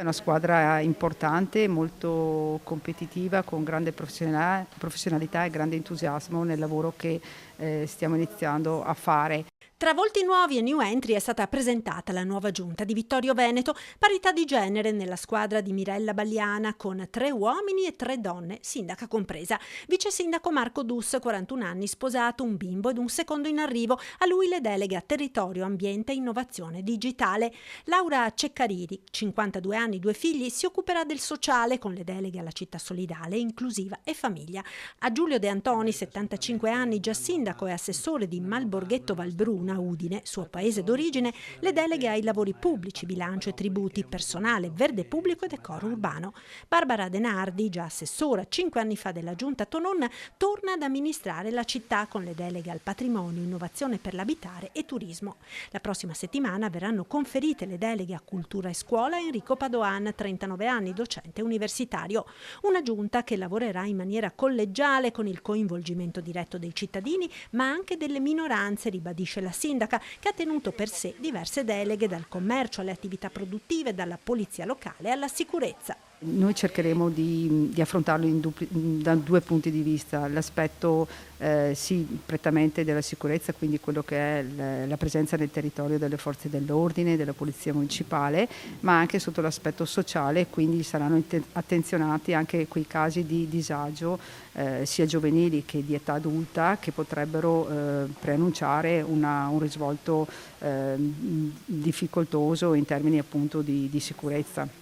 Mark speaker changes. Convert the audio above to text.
Speaker 1: È una squadra importante, molto competitiva, con grande professionalità e grande entusiasmo nel lavoro che stiamo iniziando a fare.
Speaker 2: Tra volti nuovi e new entry è stata presentata la nuova giunta di Vittorio Veneto, parità di genere nella squadra di Mirella Bagliana con 3 uomini e 3 donne, sindaca compresa. Vice sindaco Marco Dus, 41 anni, sposato, un bimbo ed un secondo in arrivo. A lui le deleghe a territorio, ambiente e innovazione digitale. Laura Ceccariri, 52 anni, 2 figli, si occuperà del sociale con le deleghe alla città solidale, inclusiva e famiglia. A Giulio De Antoni, 75 anni, già sindaco e assessore di Malborghetto Valbruna, Udine, suo paese d'origine, le deleghe ai lavori pubblici, bilancio e tributi, personale, verde pubblico e decoro urbano. Barbara Denardi, già assessora 5 anni fa della Giunta Tonon, torna ad amministrare la città con le deleghe al patrimonio, innovazione per l'abitare e turismo. La prossima settimana verranno conferite le deleghe a cultura e scuola a Enrico Padoan, 39 anni, docente universitario. Una giunta che lavorerà in maniera collegiale con il coinvolgimento diretto dei cittadini, ma anche delle minoranze, ribadisce la sindaca, che ha tenuto per sé diverse deleghe dal commercio alle attività produttive, dalla polizia locale alla sicurezza.
Speaker 1: Noi cercheremo di affrontarlo da 2 punti di vista: l'aspetto sì, prettamente della sicurezza, quindi quello che è la presenza nel territorio delle forze dell'ordine, della polizia municipale, ma anche sotto l'aspetto sociale, quindi saranno attenzionati anche quei casi di disagio sia giovanili che di età adulta, che potrebbero preannunciare un risvolto difficoltoso in termini appunto di sicurezza.